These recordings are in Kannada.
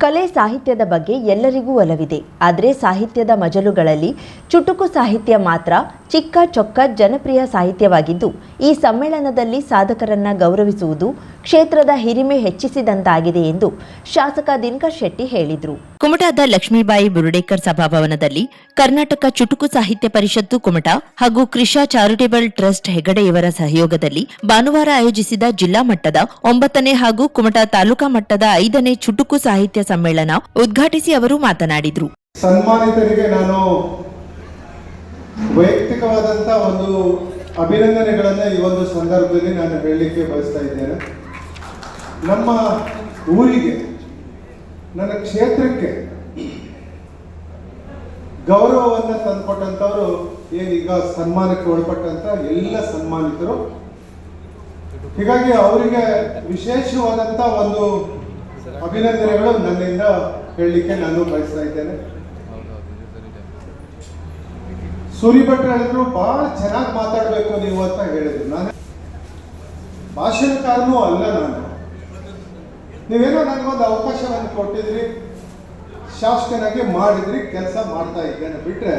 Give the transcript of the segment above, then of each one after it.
ಕಲೆ ಸಾಹಿತ್ಯದ ಬಗ್ಗೆ ಎಲ್ಲರಿಗೂ ಒಲವಿದೆ. ಆದರೆ ಸಾಹಿತ್ಯದ ಮಜಲುಗಳಲ್ಲಿ ಚುಟುಕು ಸಾಹಿತ್ಯ ಮಾತ್ರ ಚಿಕ್ಕ ಚೊಕ್ಕ ಜನಪ್ರಿಯ ಸಾಹಿತ್ಯವಾಗಿದ್ದು, ಈ ಸಮ್ಮೇಳನದಲ್ಲಿ ಸಾಧಕರನ್ನ ಗೌರವಿಸುವುದು ಕ್ಷೇತ್ರದ ಹಿರಿಮೆ ಹೆಚ್ಚಿಸಿದಂತಾಗಿದೆ ಎಂದು ಶಾಸಕ ದಿನಕರ್ ಶೆಟ್ಟಿ ಹೇಳಿದರು. ಕುಮಟಾದ ಲಕ್ಷ್ಮೀಬಾಯಿ ಬುರುಡೇಕರ್ ಸಭಾಭವನದಲ್ಲಿ ಕರ್ನಾಟಕ ಚುಟುಕು ಸಾಹಿತ್ಯ ಪರಿಷತ್ತು ಕುಮಟಾ ಹಾಗೂ ಕ್ರಿಶಾ ಚಾರಿಟೇಬಲ್ ಟ್ರಸ್ಟ್ ಹೆಗಡೆಯವರ ಸಹಯೋಗದಲ್ಲಿ ಭಾನುವಾರ ಆಯೋಜಿಸಿದ ಜಿಲ್ಲಾ ಮಟ್ಟದ 9ನೇ ಹಾಗೂ ಕುಮಟಾ ತಾಲೂಕಾ ಮಟ್ಟದ 5ನೇ ಚುಟುಕು ಸಾಹಿತ್ಯ ಸಮ್ಮೇಳನ ಉದ್ಘಾಟಿಸಿ ಅವರು ಮಾತನಾಡಿದರು. ಸನ್ಮಾನಿತರಿಗೆ ನಾನು ವೈಯಕ್ತಿಕವಾದಂತ ಒಂದು ಅಭಿನಂದನೆಗಳನ್ನು ಈ ಒಂದು ಸಂದರ್ಭದಲ್ಲಿ ನಾನು ಹೇಳಲಿಕ್ಕೆ ಬಯಸ್ತಾ ಇದ್ದೇನೆ. ನಮ್ಮ ಊರಿಗೆ, ನನ್ನ ಕ್ಷೇತ್ರಕ್ಕೆ ಗೌರವವನ್ನು ತಂದುಕೊಟ್ಟಂಥವರು ಏನೀಗ ಸನ್ಮಾನಕ್ಕೆ ಒಳಪಟ್ಟಂತ ಎಲ್ಲ ಸನ್ಮಾನಿತರು. ಹೀಗಾಗಿ ಅವರಿಗೆ ವಿಶೇಷವಾದಂಥ ಒಂದು ಅಭಿನಂದನೆಗಳು ನನ್ನಿಂದ ಹೇಳಲಿಕ್ಕೆ ನಾನು ಬಯಸ್ತಾ ಇದ್ದೇನೆ. ಸೂರಿ ಭಟ್ರು ಹೇಳಿದ್ರು, ಬಹಳ ಚೆನ್ನಾಗಿ ಮಾತಾಡಬೇಕು ನೀವು ಅಂತ ಹೇಳಿದ್ರು. ನಾನು ಭಾಷಣಕಾರನೂ ಅಲ್ಲ, ನಾನು ನೀವೇನೋ ನನಗೊಂದು ಅವಕಾಶವನ್ನು ಕೊಟ್ಟಿದ್ರಿ, ಶಾಸಕನಾಗಿ ಮಾಡಿದ್ರಿ, ಕೆಲಸ ಮಾಡ್ತಾ ಇದ್ದೇನೆ. ಬಿಟ್ರೆ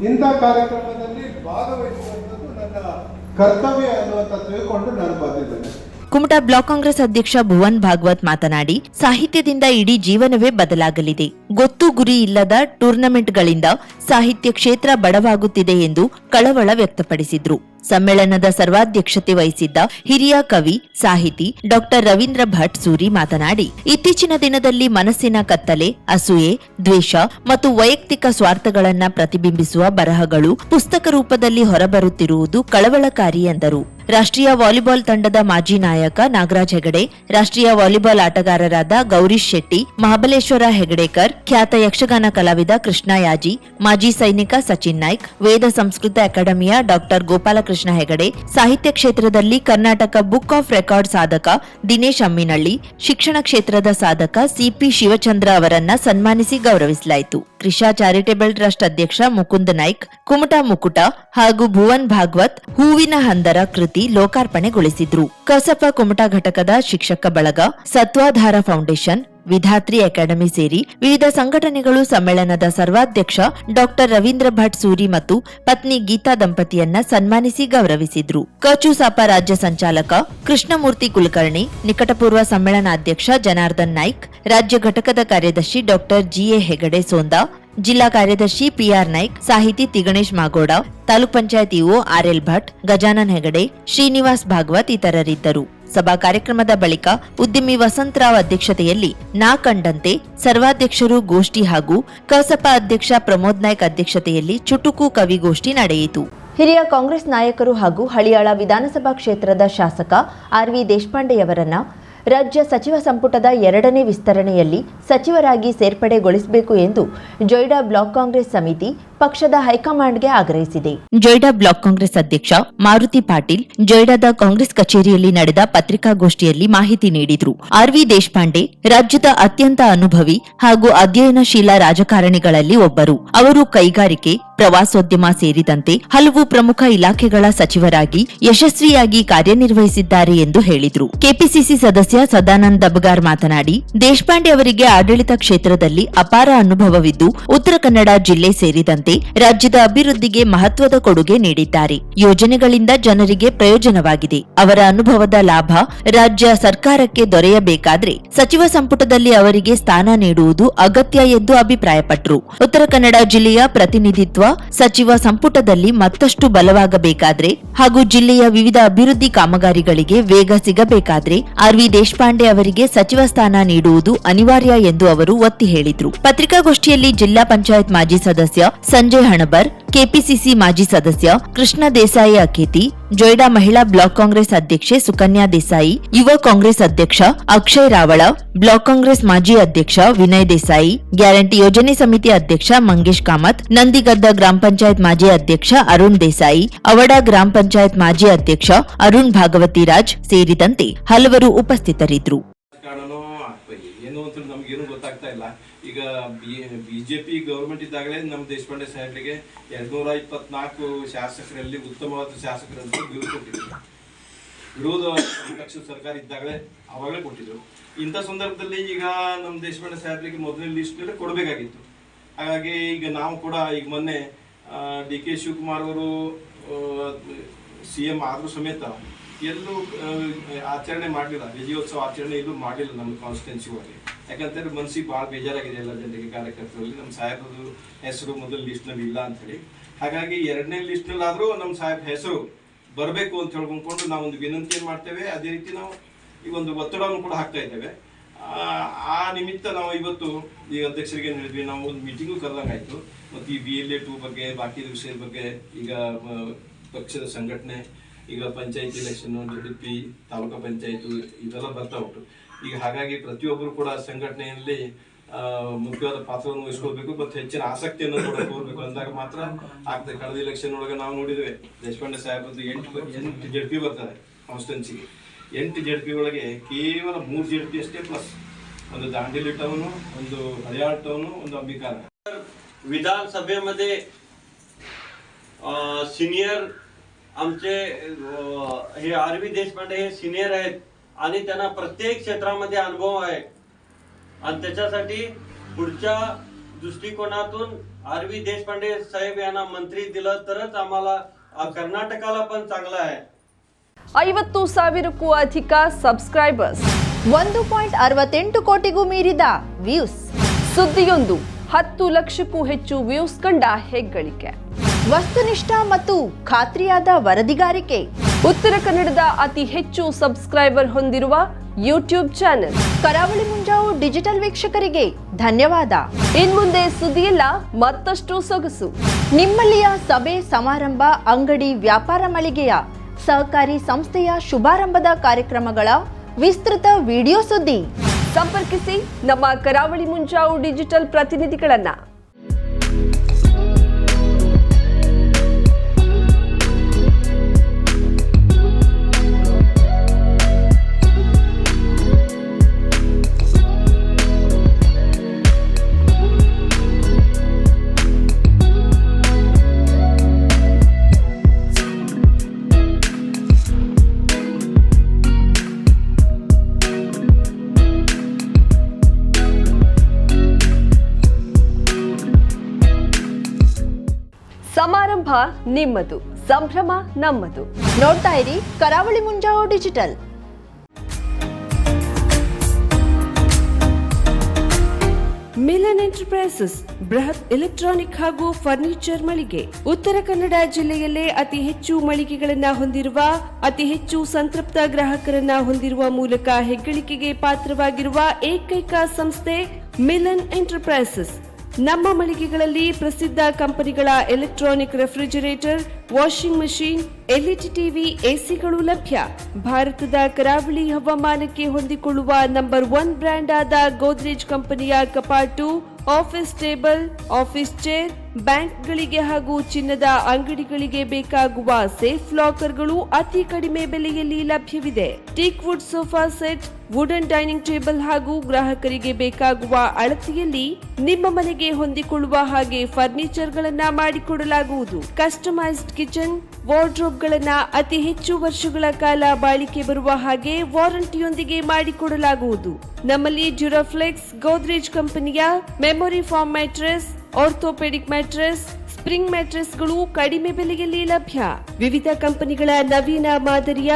ಇಂಥ ಕಾರ್ಯಕ್ರಮದಲ್ಲಿ ಭಾಗವಹಿಸುವಂಥದ್ದು ನನ್ನ ಕರ್ತವ್ಯ ಅನ್ನುವಂತ ತಿಳ್ಕೊಂಡು ನಾನು ಬಂದಿದ್ದೇನೆ. ಕುಮಟಾ ಬ್ಲಾಕ್ ಕಾಂಗ್ರೆಸ್ ಅಧ್ಯಕ್ಷ ಭುವನ್ ಭಾಗವತ್ ಮಾತನಾಡಿ, ಸಾಹಿತ್ಯದಿಂದ ಇಡೀ ಜೀವನವೇ ಬದಲಾಗಲಿದೆ. ಗೊತ್ತು ಗುರಿ ಇಲ್ಲದ ಟೂರ್ನಮೆಂಟ್ಗಳಿಂದ ಸಾಹಿತ್ಯ ಕ್ಷೇತ್ರ ಬಡವಾಗುತ್ತಿದೆ ಎಂದು ಕಳವಳ ವ್ಯಕ್ತಪಡಿಸಿದ್ರು. ಸಮ್ಮೇಳನದ ಸರ್ವಾಧ್ಯಕ್ಷತೆ ವಹಿಸಿದ್ದ ಹಿರಿಯ ಕವಿ, ಸಾಹಿತಿ ಡಾ ರವೀಂದ್ರ ಭಟ್ ಸೂರಿ ಮಾತನಾಡಿ, ಇತ್ತೀಚಿನ ದಿನದಲ್ಲಿ ಮನಸ್ಸಿನ ಕತ್ತಲೆ, ಅಸೂಯೆ, ದ್ವೇಷ ಮತ್ತು ವೈಯಕ್ತಿಕ ಸ್ವಾರ್ಥಗಳನ್ನ ಪ್ರತಿಬಿಂಬಿಸುವ ಬರಹಗಳು ಪುಸ್ತಕ ರೂಪದಲ್ಲಿ ಹೊರಬರುತ್ತಿರುವುದು ಕಳವಳಕಾರಿ ಎಂದರು. ರಾಷ್ಟ್ರೀಯ ವಾಲಿಬಾಲ್ ತಂಡದ ಮಾಜಿ ನಾಯಕ ನಾಗರಾಜ್ ಹೆಗಡೆ, ರಾಷ್ಟ್ರೀಯ ವಾಲಿಬಾಲ್ ಆಟಗಾರರಾದ ಗೌರೀಶ್ ಶೆಟ್ಟಿ, ಮಹಾಬಲೇಶ್ವರ ಹೆಗಡೇಕರ್, ಖ್ಯಾತ ಯಕ್ಷಗಾನ ಕಲಾವಿದ ಕೃಷ್ಣ ಯಾಜಿ, ಮಾಜಿ ಸೈನಿಕ ಸಚಿನ್ ನಾಯ್ಕ್, ವೇದ ಸಂಸ್ಕೃತ ಅಕಾಡೆಮಿಯ ಡಾ ಗೋಪಾಲಕೃಷ್ಣ ಹೆಗಡೆ, ಸಾಹಿತ್ಯ ಕ್ಷೇತ್ರದಲ್ಲಿ ಕರ್ನಾಟಕ ಬುಕ್ ಆಫ್ ರೆಕಾರ್ಡ್ ಸಾಧಕ ದಿನೇಶ್ ಅಮ್ಮಿನಳ್ಳಿ, ಶಿಕ್ಷಣ ಕ್ಷೇತ್ರದ ಸಾಧಕ ಸಿಪಿ ಶಿವಚಂದ್ರ ಅವರನ್ನ ಸನ್ಮಾನಿಸಿ ಗೌರವಿಸಲಾಯಿತು. ಕ್ರಿಶಾ ಚಾರಿಟೇಬಲ್ ಟ್ರಸ್ಟ್ ಅಧ್ಯಕ್ಷ ಮುಕುಂದ್ ನಾಯ್ಕ್, ಕುಮಟಾ ಮುಕುಟ ಹಾಗೂ ಭುವನ್ ಭಾಗವತ್ ಹೂವಿನ ಹಂದರ ಕೃತಿ ಲೋಕಾರ್ಪಣೆಗೊಳಿಸಿದ್ರು. ಕಸಪ ಕುಮಟಾ ಘಟಕದ ಶಿಕ್ಷಕ ಬಳಗ, ಸತ್ವಾಧಾರ ಫೌಂಡೇಶನ್, ವಿಧಾತ್ರಿ ಅಕಾಡೆಮಿ ಸೇರಿ ವಿವಿಧ ಸಂಘಟನೆಗಳು ಸಮ್ಮೇಳನದ ಸರ್ವಾಧ್ಯಕ್ಷ ಡಾ ರವೀಂದ್ರ ಭಟ್ ಸೂರಿ ಮತ್ತು ಪತ್ನಿ ಗೀತಾ ದಂಪತಿಯನ್ನ ಸನ್ಮಾನಿಸಿ ಗೌರವಿಸಿದ್ರು. ಕಚೂಸಾಪ ರಾಜ್ಯ ಸಂಚಾಲಕ ಕೃಷ್ಣಮೂರ್ತಿ ಕುಲಕರ್ಣಿ, ನಿಕಟಪೂರ್ವ ಸಮ್ಮೇಳನಾಧ್ಯಕ್ಷ ಜನಾರ್ದನ್ ನಾಯ್ಕ್, ರಾಜ್ಯ ಘಟಕದ ಕಾರ್ಯದರ್ಶಿ ಡಾ ಜಿಎ ಹೆಗಡೆ ಸೋಂದಾ, ಜಿಲ್ಲಾ ಕಾರ್ಯದರ್ಶಿ ಪಿಆರ್ ನಾಯ್ಕ್, ಸಾಹಿತಿ ತಿಗಣೇಶ್ ಮಾಗೋಡ, ತಾಲೂಕ್ ಪಂಚಾಯತ್ ಇಒ ಆರ್ಎಲ್ ಭಟ್, ಗಜಾನನ್ ಹೆಗಡೆ, ಶ್ರೀನಿವಾಸ್ ಭಾಗವತ್ ಇತರರಿದ್ದರು. ಸಭಾ ಕಾರ್ಯಕ್ರಮದ ಬಳಿಕ ಉದ್ಯಮಿ ವಸಂತರಾವ್ ಅಧ್ಯಕ್ಷತೆಯಲ್ಲಿ ನಾ ಕಂಡಂತೆ ಸರ್ವಾಧ್ಯಕ್ಷರು ಗೋಷ್ಠಿ ಹಾಗೂ ಕಸಪ ಅಧ್ಯಕ್ಷ ಪ್ರಮೋದ್ ನಾಯ್ಕ್ ಅಧ್ಯಕ್ಷತೆಯಲ್ಲಿ ಚುಟುಕು ಕವಿಗೋಷ್ಠಿ ನಡೆಯಿತು. ಹಿರಿಯ ಕಾಂಗ್ರೆಸ್ ನಾಯಕರು ಹಾಗೂ ಹಳಿಯಾಳ ವಿಧಾನಸಭಾ ಕ್ಷೇತ್ರದ ಶಾಸಕ ಆರ್ವಿ ದೇಶಪಾಂಡೆಯವರನ್ನ ರಾಜ್ಯ ಸಚಿವ ಸಂಪುಟದ 2ನೇ ವಿಸ್ತರಣೆಯಲ್ಲಿ ಸಚಿವರಾಗಿ ಸೇರ್ಪಡೆಗೊಳಿಸಬೇಕು ಎಂದು ಜೊಯ್ಡಾ ಬ್ಲಾಕ್ ಕಾಂಗ್ರೆಸ್ ಸಮಿತಿ ಪಕ್ಷದ ಹೈಕಮಾಂಡ್ಗೆ ಆಗ್ರಹಿಸಿದೆ. ಜೊಯ್ಡಾ ಬ್ಲಾಕ್ ಕಾಂಗ್ರೆಸ್ ಅಧ್ಯಕ್ಷ ಮಾರುತಿ ಪಾಟೀಲ್ ಜೊಯ್ಡಾದ ಕಾಂಗ್ರೆಸ್ ಕಚೇರಿಯಲ್ಲಿ ನಡೆದ ಪತ್ರಿಕಾಗೋಷ್ಠಿಯಲ್ಲಿ ಮಾಹಿತಿ ನೀಡಿದರು. ಆರ್ವಿ ದೇಶಪಾಂಡೆ ರಾಜ್ಯದ ಅತ್ಯಂತ ಅನುಭವಿ ಹಾಗೂ ಅಧ್ಯಯನಶೀಲ ರಾಜಕಾರಣಿಗಳಲ್ಲಿ ಒಬ್ಬರು. ಅವರು ಕೈಗಾರಿಕೆ, ಪ್ರವಾಸೋದ್ಯಮ ಸೇರಿದಂತೆ ಹಲವು ಪ್ರಮುಖ ಇಲಾಖೆಗಳ ಸಚಿವರಾಗಿ ಯಶಸ್ವಿಯಾಗಿ ಕಾರ್ಯನಿರ್ವಹಿಸಿದ್ದಾರೆ ಎಂದು ಹೇಳಿದರು. ಕೆಪಿಸಿಸಿ ಸದಸ್ಯ ಸದಾನಂದ್ ದಬಗಾರ್ ಮಾತನಾಡಿ, ದೇಶಪಾಂಡೆ ಅವರಿಗೆ ಆಡಳಿತ ಕ್ಷೇತ್ರದಲ್ಲಿ ಅಪಾರ ಅನುಭವವಿದ್ದು ಉತ್ತರ ಕನ್ನಡ ಜಿಲ್ಲೆ ಸೇರಿದಂತೆ ರಾಜ್ಯದ ಅಭಿವೃದ್ಧಿಗೆ ಮಹತ್ವದ ಕೊಡುಗೆ ನೀಡಿದ್ದಾರೆ. ಯೋಜನೆಗಳಿಂದ ಜನರಿಗೆ ಪ್ರಯೋಜನವಾಗಿದೆ. ಅವರ ಅನುಭವದ ಲಾಭ ರಾಜ್ಯ ಸರ್ಕಾರಕ್ಕೆ ದೊರೆಯಬೇಕಾದ್ರೆ ಸಚಿವ ಸಂಪುಟದಲ್ಲಿ ಅವರಿಗೆ ಸ್ಥಾನ ನೀಡುವುದು ಅಗತ್ಯ ಎಂದು ಅಭಿಪ್ರಾಯಪಟ್ಟರು. ಉತ್ತರ ಕನ್ನಡ ಜಿಲ್ಲೆಯ ಪ್ರತಿನಿಧಿತ್ವ ಸಚಿವ ಸಂಪುಟದಲ್ಲಿ ಮತ್ತಷ್ಟು ಬಲವಾಗಬೇಕಾದ್ರೆ ಹಾಗೂ ಜಿಲ್ಲೆಯ ವಿವಿಧ ಅಭಿವೃದ್ಧಿ ಕಾಮಗಾರಿಗಳಿಗೆ ವೇಗ ಸಿಗಬೇಕಾದ್ರೆ ಆರ್ವಿ ದೇಶಪಾಂಡೆ ಅವರಿಗೆ ಸಚಿವ ಸ್ಥಾನ ನೀಡುವುದು ಅನಿವಾರ್ಯ ಎಂದು ಅವರು ಒತ್ತಿ ಹೇಳಿದರು. ಪತ್ರಿಕಾಗೋಷ್ಠಿಯಲ್ಲಿ ಜಿಲ್ಲಾ ಪಂಚಾಯತ್ ಮಾಜಿ ಸದಸ್ಯ ಸಂಜಯ್ ಹಣಬರ್, ಕೆಪಿಸಿಸಿ ಮಾಜಿ ಸದಸ್ಯ ಕೃಷ್ಣ ದೇಸಾಯಿ ಅಕೇತಿ, ಜೊಯ್ಡಾ ಮಹಿಳಾ ಬ್ಲಾಕ್ ಕಾಂಗ್ರೆಸ್ ಅಧ್ಯಕ್ಷೆ ಸುಕನ್ಯಾ ದೇಸಾಯಿ, ಯುವ ಕಾಂಗ್ರೆಸ್ ಅಧ್ಯಕ್ಷ ಅಕ್ಷಯ್ ರಾವಳ, ಬ್ಲಾಕ್ ಕಾಂಗ್ರೆಸ್ ಮಾಜಿ ಅಧ್ಯಕ್ಷ ವಿನಯ್ ದೇಸಾಯಿ, ಗ್ಯಾರಂಟಿ ಯೋಜನೆ ಸಮಿತಿ ಅಧ್ಯಕ್ಷ ಮಂಗೇಶ್ ಕಾಮತ್, ನಂದಿಗದ್ದ ಗ್ರಾಮ ಪಂಚಾಯತ್ ಮಾಜಿ ಅಧ್ಯಕ್ಷ ಅರುಣ್ ದೇಸಾಯಿ, ಅವಡ ಗ್ರಾಮ ಪಂಚಾಯತ್ ಮಾಜಿ ಅಧ್ಯಕ್ಷ ಅರುಣ್ ಭಾಗವತಿ ರಾಜ್ ಸೇರಿದಂತೆ ಹಲವರು ಉಪಸ್ಥಿತರಿದ್ದರು. ಈಗ ಬಿಜೆಪಿ ಗವರ್ಮೆಂಟ್ ಇದ್ದಾಗಲೇ ನಮ್ಮ ದೇಶಪಾಂಡೆ ಸಾಹೇಬರಿಗೆ 224 ಶಾಸಕರಲ್ಲಿ ಉತ್ತಮವಾದ ಶಾಸಕರಂತ ಬಿರುದು ಕೊಟ್ಟಿದ್ದಾರೆ. ವಿರೋಧ ಪಕ್ಷದ ಸರ್ಕಾರ ಇದ್ದಾಗಲೇ ಆವಾಗಲೇ ಕೊಟ್ಟಿದ್ರು. ಇಂಥ ಸಂದರ್ಭದಲ್ಲಿ ಈಗ ನಮ್ಮ ದೇಶಪಾಂಡೆ ಸಾಹೇಬರಿಗೆ ಮೊದಲನೇ ಲಿಸ್ಟ್ನಲ್ಲಿ ಕೊಡಬೇಕಾಗಿತ್ತು. ಹಾಗಾಗಿ ಈಗ ನಾವು ಕೂಡ ಈಗ ಮೊನ್ನೆ DK ಶಿವಕುಮಾರ್ ಅವರು CM ಆದರೂ ಸಮೇತ ಎಲ್ಲೂ ಆಚರಣೆ ಮಾಡಲಿಲ್ಲ, ವಿಜಯೋತ್ಸವ ಆಚರಣೆ ಎಲ್ಲೂ ಮಾಡಲಿಲ್ಲ ನಮ್ಮ ಕಾನ್ಸ್ಟಿಟ್ಯೂನ್ಸಿ ಒಳಗೆ. ಯಾಕಂತಂದ್ರೆ ಮನಸ್ಸಿಗೆ ಭಾಳ ಬೇಜಾರಾಗಿದೆ ಎಲ್ಲ ಜನರಿಗೆ, ಕಾರ್ಯಕರ್ತರಲ್ಲಿ. ನಮ್ಮ ಸಾಹೇಬ್ರದ್ದು ಹೆಸರು ಮೊದಲ ಲಿಸ್ಟ್ನಲ್ಲಿ ಇಲ್ಲ ಅಂಥೇಳಿ. ಹಾಗಾಗಿ ಎರಡನೇ ಲಿಸ್ಟ್ನಲ್ಲಾದರೂ ನಮ್ಮ ಸಾಹೇಬ್ ಹೆಸರು ಬರಬೇಕು ಅಂತ ಹೇಳ್ಕೊಂಡು ನಾವು ಒಂದು ವಿನಂತಿಯನ್ನು ಮಾಡ್ತೇವೆ. ಅದೇ ರೀತಿ ನಾವು ಈ ಒಂದು ಒತ್ತಡವನ್ನು ಕೂಡ ಹಾಕ್ತಾ ಇದ್ದೇವೆ. ಆ ನಿಮಿತ್ತ ನಾವು ಇವತ್ತು ಈ ಅಧ್ಯಕ್ಷರಿಗೆ ಹೇಳಿದ್ವಿ, ನಾವು ಒಂದು ಮೀಟಿಂಗು ಕರೆದಂಗಾಯಿತು. ಮತ್ತು ಈ BLA 2 ಬಗ್ಗೆ, ಬಾಕಿ ವಿಷಯದ ಬಗ್ಗೆ, ಈಗ ಪಕ್ಷದ ಸಂಘಟನೆ, ಈಗ ಪಂಚಾಯತ್ ಎಲೆಕ್ಷನ್, JDP, ತಾಲೂಕು ಪಂಚಾಯತು ಇದೆಲ್ಲ ಬರ್ತಾ ಉಂಟು. ಈಗ ಹಾಗಾಗಿ ಪ್ರತಿಯೊಬ್ಬರು ಕೂಡ ಸಂಘಟನೆಯಲ್ಲಿ ಮುಖ್ಯವಾದ ಪಾತ್ರವನ್ನು ವಹಿಸ್ಕೊಳ್ಬೇಕು ಮತ್ತು ಹೆಚ್ಚಿನ ಆಸಕ್ತಿಯನ್ನು ಕೂಡ ತೋರ್ಬೇಕು ಅಂದಾಗ ಮಾತ್ರ ಆಗ್ತದೆ. ಕಳೆದ ಎಲೆಕ್ಷನ್ ಒಳಗೆ ನಾವು ನೋಡಿದ್ದೇವೆ, ದೇಶಪಾಂಡೆ ಸಾಹೇಬ್ರದ್ದು 8 JDP ಬರ್ತದೆ ಕಾನ್ಸ್ಟಿಟ್ಯೂನ್ಸಿಗೆ. 8 JDP ಒಳಗೆ ಕೇವಲ 3 JDP ಅಷ್ಟೇ प्लस. ಒಂದು दांडेली टाउन, ಒಂದು हरियाळ टाउन, ಒಂದು अंबिका. विधानसभेमध्ये सिनियर आमचे हे RV देशपांडे हे सिनियर आहेत आणि त्यांना प्रत्येक क्षेत्रामध्ये अनुभव आहे आणि त्याच्यासाठी पुढच्या दृष्टिकोनातून RV देशपांडे साहेब यांना मंत्री दिलं तरच आम्हाला कर्नाटकाला पण चांगलं आहे. 50,000ಕ್ಕೂ ಅಧಿಕ ಸಬ್ಸ್ಕ್ರೈಬರ್ಸ್, 1.68 ಕೋಟಿಗೂ ಮೀರಿದ ವ್ಯೂಸ್, ಸುದ್ದಿಯೊಂದು 10 ಲಕ್ಷಕ್ಕೂ ಹೆಚ್ಚು ವ್ಯೂಸ್ ಕಂಡ ಹೆಗ್ಗಳಿಕೆ, ವಸ್ತುನಿಷ್ಠ ಮತ್ತು ಖಾತ್ರಿಯಾದ ವರದಿಗಾರಿಕೆ, ಉತ್ತರ ಕನ್ನಡದ ಅತಿ ಹೆಚ್ಚು ಸಬ್ಸ್ಕ್ರೈಬರ್ ಹೊಂದಿರುವ ಯೂಟ್ಯೂಬ್ ಚಾನೆಲ್. ಕರಾವಳಿ ಮುಂಜಾವು ಡಿಜಿಟಲ್ ವೀಕ್ಷಕರಿಗೆ ಧನ್ಯವಾದ. ಇನ್ಮುಂದೆ ಸುದ್ದಿಯಲ್ಲ ಮತ್ತಷ್ಟು ಸೊಗಸು. ನಿಮ್ಮಲ್ಲಿಯ ಸಭೆ ಸಮಾರಂಭ, ಅಂಗಡಿ ವ್ಯಾಪಾರ ಮಳಿಗೆಯ ಸಹಕಾರಿ ಸಂಸ್ಥೆಯ ಶುಭಾರಂಭದ ಕಾರ್ಯಕ್ರಮಗಳ ವಿಸ್ತೃತ ವಿಡಿಯೋ ಸುದ್ದಿ. ಸಂಪರ್ಕಿಸಿ ನಮ್ಮ ಕರಾವಳಿ ಮುಂಜಾವು ಡಿಜಿಟಲ್ ಪ್ರತಿನಿಧಿಗಳನ್ನ. ಸಮಾರಂಭ ನಿಮ್ಮದು, ಸಂಭ್ರಮ ನಮ್ಮದು. ನೋಡ್ತಾ ಇರಿ ಕರಾವಳಿ ಮುಂಜಾವು ಡಿಜಿಟಲ್. ಮಿಲನ್ ಎಂಟರ್ಪ್ರೈಸಸ್ ಬೃಹತ್ ಎಲೆಕ್ಟ್ರಾನಿಕ್ ಹಾಗೂ ಫರ್ನಿಚರ್ ಮಳಿಗೆ. ಉತ್ತರ ಕನ್ನಡ ಜಿಲ್ಲೆಯಲ್ಲೇ ಅತಿ ಹೆಚ್ಚು ಮಳಿಗೆಗಳನ್ನ ಹೊಂದಿರುವ, ಅತಿ ಹೆಚ್ಚು ಸಂತೃಪ್ತ ಗ್ರಾಹಕರನ್ನ ಹೊಂದಿರುವ ಮೂಲಕ ಹೆಗ್ಗಳಿಕೆಗೆ ಪಾತ್ರವಾಗಿರುವ ಏಕೈಕ ಸಂಸ್ಥೆ ಮಿಲನ್ ಎಂಟರ್ಪ್ರೈಸಸ್. ನಮ್ಮ ಮಳಿಗೆಗಳಲ್ಲಿ ಪ್ರಸಿದ್ಧ ಕಂಪನಿಗಳ electronic refrigerator, washing machine, LED TV, ACಗಳು ಲಭ್ಯ. ಭಾರತದ ಕರಾವಳಿ ಹವಾಮಾನಕ್ಕೆ ಹೊಂದಿಕೊಳ್ಳುವ ನಂಬರ್ 1 ಬ್ರ್ಯಾಂಡ್ ಆದ ಗೋದ್ರೇಜ್ ಕಂಪನಿಯ ಕಪಾಟು, ಆಫೀಸ್ ಟೇಬಲ್, ಆಫೀಸ್ ಚೇರ್, ಬ್ಯಾಂಕ್ಗಳಿಗೆ ಹಾಗೂ ಚಿನ್ನದ ಅಂಗಡಿಗಳಿಗೆ ಬೇಕಾಗುವ ಸೇಫ್ ಲಾಕರ್ಗಳು ಅತಿ ಕಡಿಮೆ ಬೆಲೆಯಲ್ಲಿ ಲಭ್ಯವಿದೆ. Teak wood sofa set, wooden dining table ಹಾಗೂ ಗ್ರಾಹಕರಿಗೆ ಬೇಕಾಗುವ ಅಳತೆಯಲ್ಲಿ ನಿಮ್ಮ ಮನೆಗೆ ಹೊಂದಿಕೊಳ್ಳುವ ಹಾಗೆ ಫರ್ನಿಚರ್ ಗಳನ್ನ ಮಾಡಿಕೊಡಲಾಗುವುದು. ಕಸ್ಟಮೈಸ್ಡ್ ಕಿಚನ್, ವಾರ್ಡ್ರೋಬ್ ಗಳನ್ನ ಅತಿ ಹೆಚ್ಚು ವರ್ಷಗಳ ಕಾಲ ಬಾಳಿಕೆ ಬರುವ ಹಾಗೆ ವಾರಂಟಿಯೊಂದಿಗೆ ಮಾಡಿಕೊಡಲಾಗುವುದು. ನಮ್ಮಲ್ಲಿ ಡ್ಯೂರಾಫ್ಲೆಕ್ಸ್, ಗೋದ್ರೇಜ್ ಕಂಪನಿಯ memory foam mattress, orthopedic mattress, spring ಮ್ಯಾಟ್ರೆಸ್ಗಳು ಕಡಿಮೆ ಬೆಲೆಯಲ್ಲಿ ಲಭ್ಯ. ವಿವಿಧ ಕಂಪನಿಗಳ ನವೀನ ಮಾದರಿಯ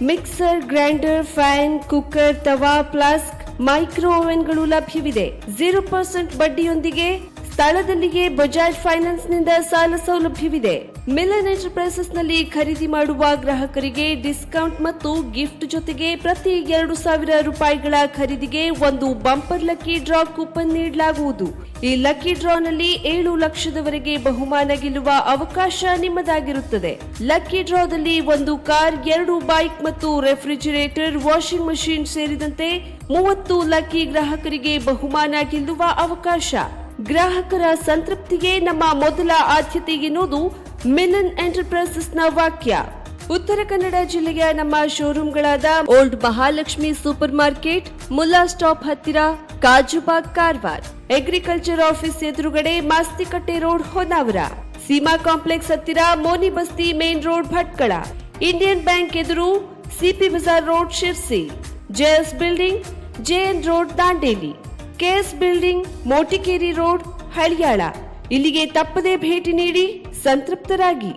ಮಿಕ್ಸರ್, ಗ್ರೈಂಡರ್, ಫ್ಯಾನ್, ಕುಕ್ಕರ್, ತವಾ, ಫ್ಲಾಸ್ಕ್, ಮೈಕ್ರೋ ಓವೆನ್ಗಳು ಲಭ್ಯವಿದೆ. 0% ಬಡ್ಡಿಯೊಂದಿಗೆ ಸ್ಥಳದಲ್ಲಿಯೇ ಬಜಾಜ್ ಫೈನಾನ್ಸ್ ನಿಂದ ಸಾಲ ಸೌಲಭ್ಯವಿದೆ. ಮಿಲನ್ ಎಂಟರ್ಪ್ರೈಸಸ್ ನಲ್ಲಿ ಖರೀದಿ ಮಾಡುವ ಗ್ರಾಹಕರಿಗೆ ಡಿಸ್ಕೌಂಟ್ ಮತ್ತು ಗಿಫ್ಟ್ ಜೊತೆಗೆ ಪ್ರತಿ 2,000 ರೂಪಾಯಿಗಳ ಖರೀದಿಗೆ ಒಂದು ಬಂಪರ್ ಲಕ್ಕಿ ಡ್ರಾ ಕೂಪನ್ ನೀಡಲಾಗುವುದು. ಈ ಲಕ್ಕಿ ಡ್ರಾ ನಲ್ಲಿ 7 ಲಕ್ಷದವರೆಗೆ ಬಹುಮಾನ ಗೆಲ್ಲುವ ಅವಕಾಶ ನಿಮ್ಮದಾಗಿರುತ್ತದೆ. ಲಕ್ಕಿ ಡ್ರಾದಲ್ಲಿ 1 ಕಾರ್, 2 ಬೈಕ್ ಮತ್ತು ರೆಫ್ರಿಜರೇಟರ್, ವಾಷಿಂಗ್ ಮಷೀನ್ ಸೇರಿದಂತೆ 30 ಲಕ್ಕಿ ಗ್ರಾಹಕರಿಗೆ ಬಹುಮಾನ ಗೆಲ್ಲುವ ಅವಕಾಶ. ಗ್ರಾಹಕರ ಸಂತೃಪ್ತಿಗೆ ನಮ್ಮ ಮೊದಲ ಆದ್ಯತೆ ಎನ್ನುವುದು ಮಿಲನ್ ಎಂಟರ್ಪ್ರೈಸಸ್ ನ ವಾಕ್ಯ. ಉತ್ತರ ಕನ್ನಡ ಜಿಲ್ಲೆಯ ನಮ್ಮ ಶೋರೂಮ್ಗಳಾದ old Mahalakshmi super market, Mulla stop ಹತ್ತಿರ, ಕಾಜುಬಾಗ್, ಕಾರವಾರ, ಅಗ್ರಿಕಲ್ಚರ್ ಆಫೀಸ್ ಎದುರುಗಡೆ, ಮಾಸ್ತಿಕಟ್ಟೆ ರೋಡ್, ಹೊನ್ನಾವರ, ಸೀಮಾ ಕಾಂಪ್ಲೆಕ್ಸ್ ಹತ್ತಿರ, Moni Basti main road, Bhatkal, Indian bank ಎದುರು, CP Bazar road Sirsi, JS building JN road Dandeli, KS building Motikeri road Haliyal. ಇಲ್ಲಿಗೆ ತಪ್ಪದೇ ಭೇಟಿ ನೀಡಿ ಸಂತೃಪ್ತರಾಗಿ.